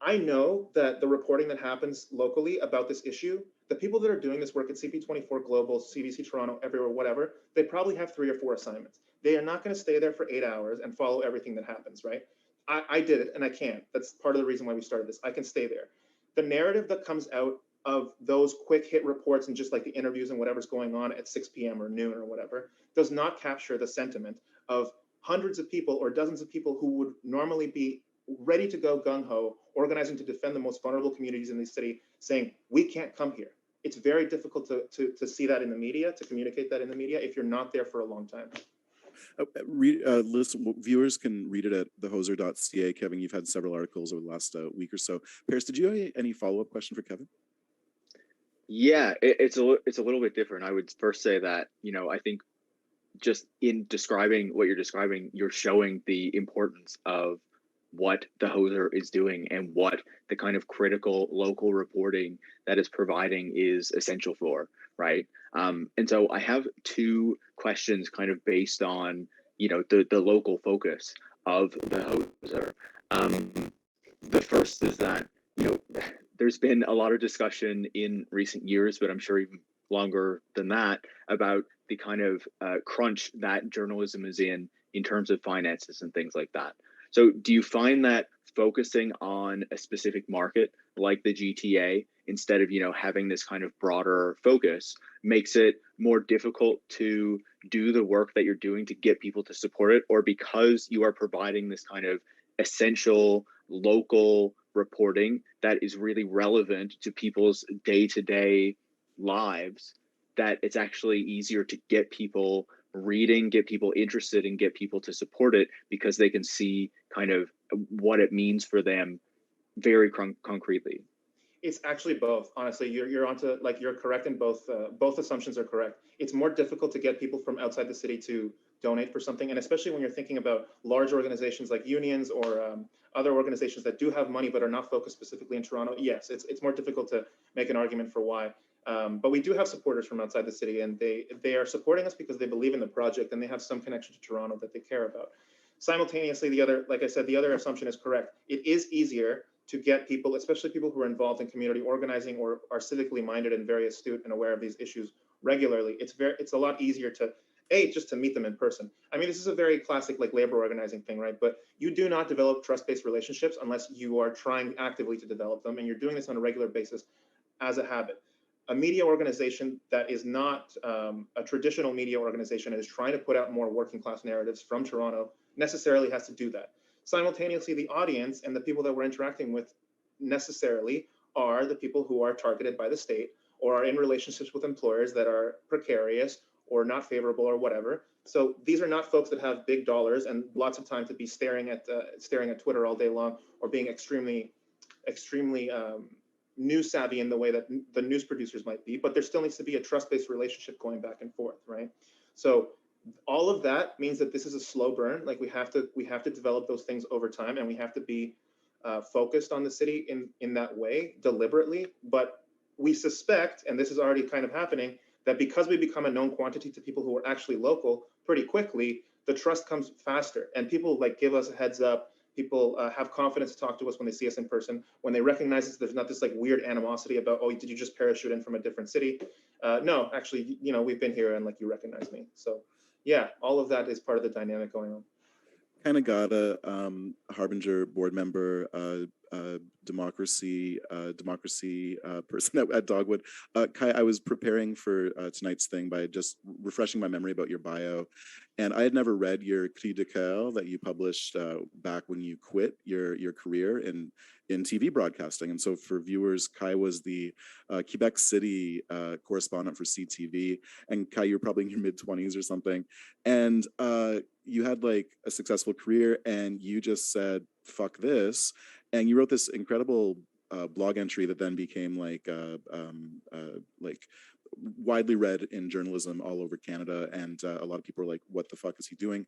[SPEAKER 5] I know that the reporting that happens locally about this issue, the people that are doing this work at CP24 Global, CBC Toronto, everywhere, whatever, they probably have 3 or 4 assignments. They are not going to stay there for 8 hours and follow everything that happens, right? I did it and I can't. That's part of the reason why we started this. I can stay there. The narrative that comes out of those quick hit reports and just like the interviews and whatever's going on at 6 p.m. or noon or whatever does not capture the sentiment of hundreds of people or dozens of people who would normally be ready to go gung-ho, organizing to defend the most vulnerable communities in the city, saying, we can't come here. It's very difficult to see that in the media, to communicate that in the media, if you're not there for a long time.
[SPEAKER 1] Viewers can read it at thehoser.ca. Kevin, you've had several articles over the last week or so. Paris, did you have any follow-up question for Kevin?
[SPEAKER 2] Yeah, it's a little bit different. I would first say that, I think just in describing what you're describing, you're showing the importance of what the Hoser is doing and what the kind of critical local reporting that it's providing is essential for, right? And so I have 2 questions kind of based on, the local focus of the Hoser. The first is that, there's been a lot of discussion in recent years, but I'm sure even longer than that, about the kind of crunch that journalism is in terms of finances and things like that. So do you find that focusing on a specific market like the GTA instead of, having this kind of broader focus makes it more difficult to do the work that you're doing to get people to support it? Or because you are providing this kind of essential local reporting that is really relevant to people's day-to-day lives, that it's actually easier to get people reading, get people interested, and get people to support it because they can see kind of what it means for them very concretely?
[SPEAKER 5] It's actually both. Honestly, you're onto, like, you're correct in both assumptions are correct. It's more difficult to get people from outside the city to donate for something, and especially when you're thinking about large organizations like unions or other organizations that do have money but are not focused specifically in Toronto. Yes, it's more difficult to make an argument for why. But we do have supporters from outside the city, and they are supporting us because they believe in the project and they have some connection to Toronto that they care about. Simultaneously, the other assumption is correct. It is easier to get people, especially people who are involved in community organizing or are civically minded and very astute and aware of these issues regularly. It's a lot easier to just to meet them in person. I mean, this is a very classic like labor organizing thing, right? But you do not develop trust-based relationships unless you are trying actively to develop them, and you're doing this on a regular basis as a habit. A media organization that is not a traditional media organization and is trying to put out more working class narratives from Toronto necessarily has to do that. Simultaneously, the audience and the people that we're interacting with necessarily are the people who are targeted by the state or are in relationships with employers that are precarious or not favorable or whatever. So these are not folks that have big dollars and lots of time to be staring at Twitter all day long, or being extremely news savvy in the way that the news producers might be. But there still needs to be a trust-based relationship going back and forth, right? So all of that means that this is a slow burn. Like we have to develop those things over time, and we have to be focused on the city in that way deliberately. But we suspect, and this is already kind of happening, that because we become a known quantity to people who are actually local pretty quickly, the trust comes faster, and people like give us a heads up. People have confidence to talk to us when they see us in person, when they recognize us. There's not this like weird animosity about, oh, did you just parachute in from a different city? No, actually, we've been here and like you recognize me. So yeah, all of that is part of the dynamic going on.
[SPEAKER 1] Nagata, Harbinger board member, democracy person at Dogwood. Kai, I was preparing for tonight's thing by just refreshing my memory about your bio, and I had never read your cri de coeur that you published back when you quit your career in TV broadcasting. And so for viewers, Kai was the Quebec City correspondent for CTV, and Kai, you're probably in your mid-20s or something, and you had like a successful career, and you just said, fuck this. And you wrote this incredible blog entry that then became like widely read in journalism all over Canada. And a lot of people are like, what the fuck is he doing?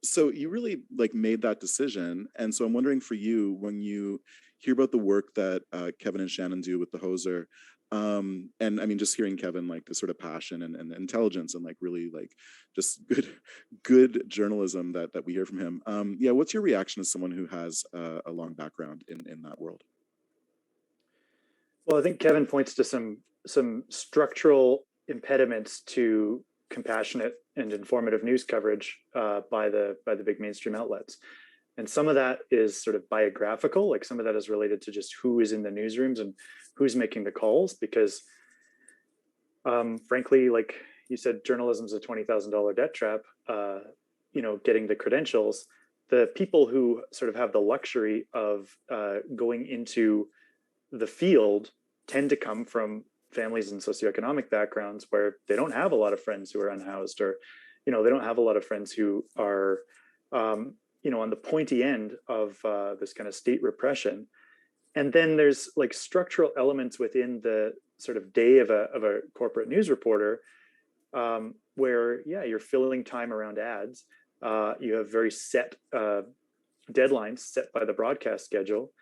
[SPEAKER 1] So you really like made that decision. And so I'm wondering for you, when you hear about the work that Kevin and Shannon do with the Hoser, and I mean, just hearing Kevin, like the sort of passion and intelligence and like really like just good journalism that we hear from him. Yeah, what's your reaction as someone who has a long background in that world?
[SPEAKER 3] Well, I think Kevin points to some structural impediments to compassionate and informative news coverage by the big mainstream outlets. And some of that is sort of biographical, like some of that is related to just who is in the newsrooms and who's making the calls, because frankly, like you said, journalism's a $20,000 debt trap. Getting the credentials, the people who sort of have the luxury of going into the field tend to come from families and socioeconomic backgrounds where they don't have a lot of friends who are unhoused, or they don't have a lot of friends who are on the pointy end of this kind of state repression. And then there's like structural elements within the sort of day of a corporate news reporter where, yeah, you're filling time around ads. You have very set deadlines set by the broadcast schedule.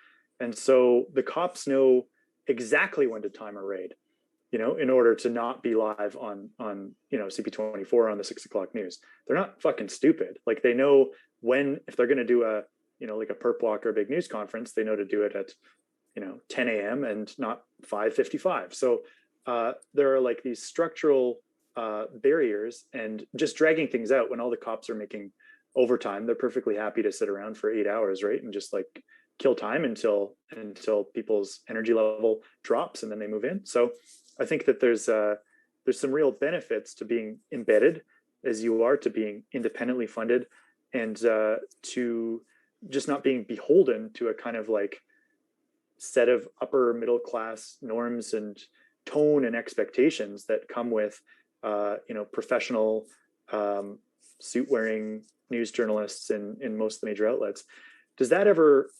[SPEAKER 3] And so the cops know exactly when to time a raid, in order to not be live on CP24 on the 6 o'clock news. They're not fucking stupid. Like they know when, if they're going to do a perp walk or a big news conference, they know to do it at 10 a.m. and not 5:55. So there are like these structural barriers, and just dragging things out when all the cops are making overtime, they're perfectly happy to sit around for 8 hours, right? And just like kill time until people's energy level drops and then they move in. So I think that there's some real benefits to being embedded as you are, to being independently funded, and to just not being beholden to a kind of like set of upper middle class norms and tone and expectations that come with professional suit wearing news journalists in most of the major outlets. Does that ever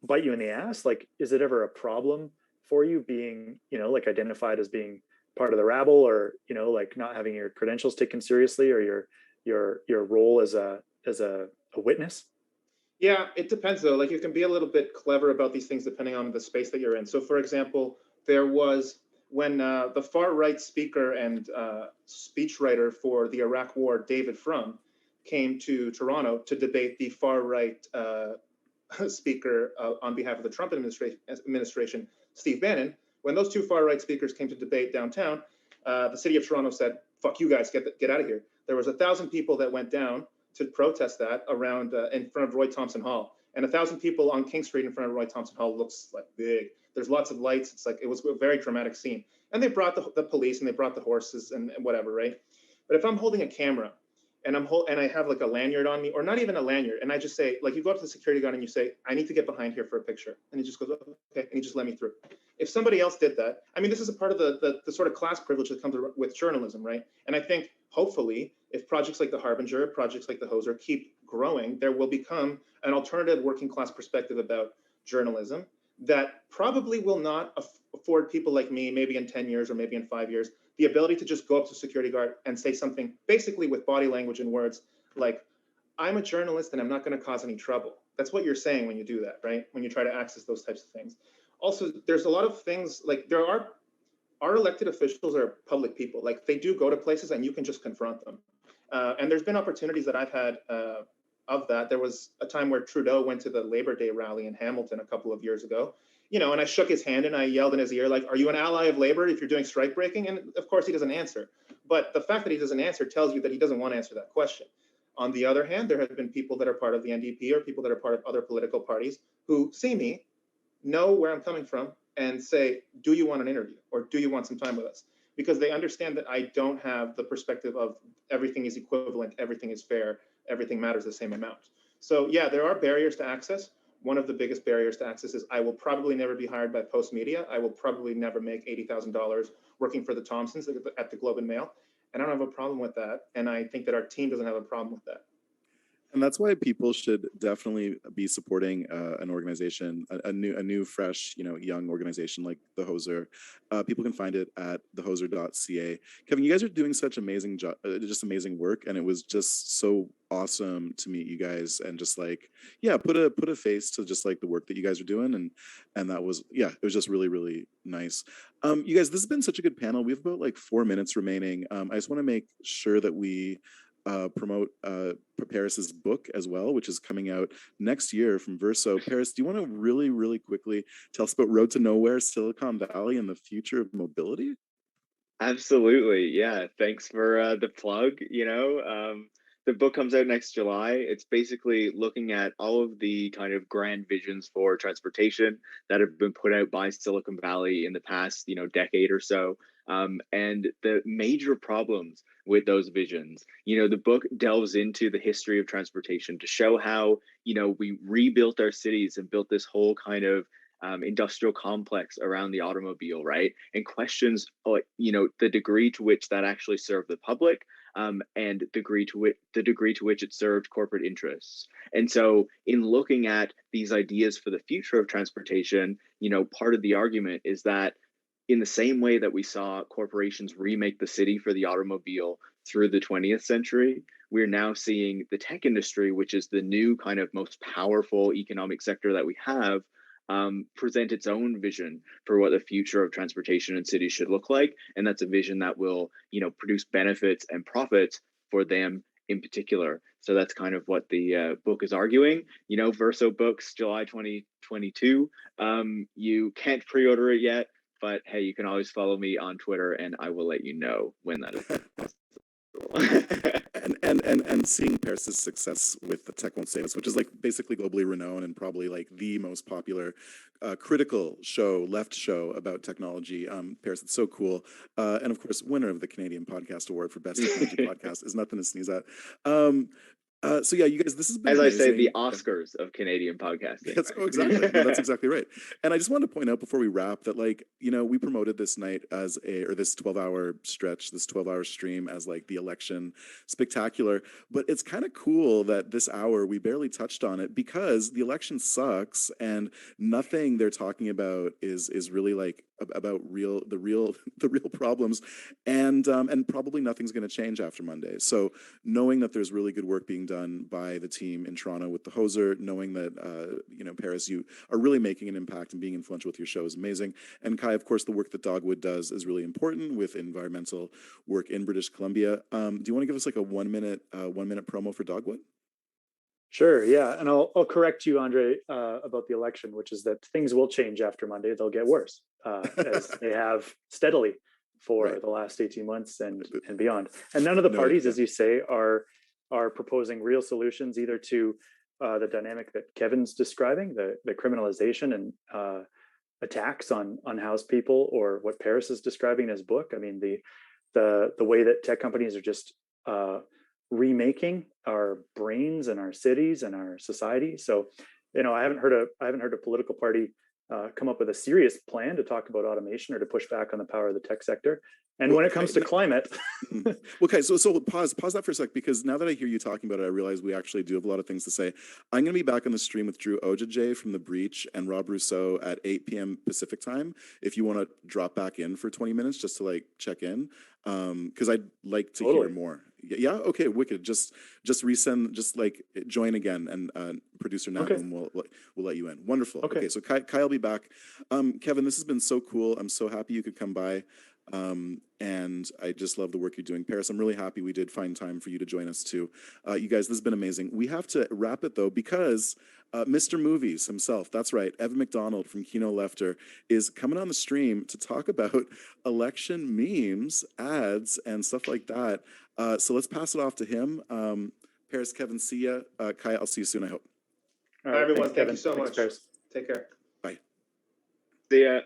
[SPEAKER 3] bite you in the ass? Like, is it ever a problem for you being, like identified as being part of the rabble, or, like not having your credentials taken seriously, or your role as a witness?
[SPEAKER 5] Yeah, it depends though. Like you can be a little bit clever about these things depending on the space that you're in. So for example, there was when the far right speaker and speechwriter for the Iraq War, David Frum, came to Toronto to debate the far right speaker on behalf of the Trump administration, Steve Bannon. When those two far right speakers came to debate downtown, the city of Toronto said, "Fuck you guys, get out of here." There was 1,000 people that went down to protest that around in front of Roy Thompson Hall, and 1,000 people on King Street in front of Roy Thompson Hall looks like big. There's lots of lights. It's like it was a very dramatic scene, and they brought the police and they brought the horses and whatever, right? But if I'm holding a camera and I have like a lanyard on me, or not even a lanyard, and I just say, like, you go up to the security guard and you say, I need to get behind here for a picture, and he just goes, okay, and he just let me through. If somebody else did that, I mean, this is a part of the sort of class privilege that comes with journalism, right? And I think hopefully, if projects like the Harbinger, projects like the Hoser keep growing, there will become an alternative working class perspective about journalism that probably will not afford people like me, maybe in 10 years or maybe in 5 years, the ability to just go up to a security guard and say something basically with body language and words like, I'm a journalist and I'm not going to cause any trouble. That's what you're saying when you do that, right? When you try to access those types of things. Also, there's a lot of things, like our elected officials are public people. Like, they do go to places and you can just confront them. And there's been opportunities that I've had of that. There was a time where Trudeau went to the Labor Day rally in Hamilton a couple of years ago, and I shook his hand and I yelled in his ear, like, are you an ally of labor if you're doing strike breaking? And of course he doesn't answer. But the fact that he doesn't answer tells you that he doesn't want to answer that question. On the other hand, there have been people that are part of the NDP or people that are part of other political parties who see me, know where I'm coming from, and say, do you want an interview or do you want some time with us? Because they understand that I don't have the perspective of everything is equivalent, everything is fair, everything matters the same amount. So yeah, there are barriers to access. One of the biggest barriers to access is I will probably never be hired by Post Media. I will probably never make $80,000 working for the Thompsons at the Globe and Mail. And I don't have a problem with that. And I think that our team doesn't have a problem with that.
[SPEAKER 1] And that's why people should definitely be supporting an organization, a new, fresh, young organization like the Hoser. People can find it at thehoser.ca. Kevin, you guys are doing such amazing just amazing work, and it was just so awesome to meet you guys and just like, yeah, put a face to just like the work that you guys are doing, and that was, yeah, it was just really, really nice. You guys, this has been such a good panel. We have about like 4 minutes remaining. I just want to make sure that we promote Paris's book as well, which is coming out next year from Verso. Paris, do you want to really, really quickly tell us about Road to Nowhere, Silicon Valley, and the future of mobility?
[SPEAKER 2] Absolutely. Yeah. Thanks for the plug. The book comes out next July. It's basically looking at all of the kind of grand visions for transportation that have been put out by Silicon Valley in the past, decade or so. And the major problems with those visions. The book delves into the history of transportation to show how, we rebuilt our cities and built this whole kind of industrial complex around the automobile, right? And questions, the degree to which that actually served the public, and the degree to which it served corporate interests. And so, in looking at these ideas for the future of transportation, part of the argument is that in the same way that we saw corporations remake the city for the automobile through the 20th century, we're now seeing the tech industry, which is the new kind of most powerful economic sector that we have, present its own vision for what the future of transportation in cities should look like. And that's a vision that will, produce benefits and profits for them in particular. So that's kind of what the book is arguing. Verso Books, July 2022. You can't pre-order it yet, but hey, you can always follow me on Twitter and I will let you know when that is possible.
[SPEAKER 1] and seeing Paris's success with the Tech Won't Save Us, which is like basically globally renowned and probably like the most popular critical show, left show about technology. Paris, it's so cool. And of course, winner of the Canadian Podcast Award for Best Technology Podcast is nothing to sneeze at. So yeah, you guys, this has been
[SPEAKER 2] as
[SPEAKER 1] amazing.
[SPEAKER 2] I say, the Oscars of Canadian podcasting.
[SPEAKER 1] That's exactly. No, that's exactly right. And I just wanted to point out before we wrap that, like, we promoted this night as this 12-hour stretch, this 12-hour stream as like the election spectacular. But it's kind of cool that this hour we barely touched on it because the election sucks and nothing they're talking about is really like about the real problems, and probably nothing's going to change after Monday. So knowing that there's really good work being done by the team in Toronto with the Hoser, knowing that Paris, you are really making an impact and being influential with your show is amazing. And Kai, of course, the work that Dogwood does is really important with environmental work in British Columbia. Do you want to give us like a 1 minute promo for Dogwood?
[SPEAKER 3] Sure, yeah, and I'll correct you, Andre, about the election, which is that things will change after Monday. They'll get worse, as they have steadily for the last 18 months and beyond. And none of the parties, as you say, are proposing real solutions either to the dynamic that Kevin's describing, the criminalization and attacks on unhoused people, or what Paris is describing in his book. I mean, the way that tech companies are just remaking our brains and our cities and our society. So, I haven't heard a political party come up with a serious plan to talk about automation or to push back on the power of the tech sector. And when it comes to climate,
[SPEAKER 1] okay, so pause that for a sec, because now that I hear you talking about it, I realize we actually do have a lot of things to say. I'm going to be back on the stream with Drew Ojajay from The Breach and Rob Rousseau at 8 p.m. Pacific time. If you want to drop back in for 20 minutes just to like check in, because I'd like to hear more. Yeah. Okay. Wicked. Just resend. Just like join again, and producer Nagata will let you in. Wonderful. Okay. So Kai will be back. Kevin, this has been so cool. I'm so happy you could come by. And I just love the work you're doing. Paris, I'm really happy we did find time for you to join us too. You guys, this has been amazing. We have to wrap it though, because Mr. Movies himself, that's right, Evan McDonald from Kino Lefter, is coming on the stream to talk about election memes, ads, and stuff like that. So let's pass it off to him. Paris, Kevin, see ya. Kai, I'll see you soon, I hope.
[SPEAKER 5] All right, everyone, thank you so much. Take care.
[SPEAKER 1] Bye.
[SPEAKER 2] See ya.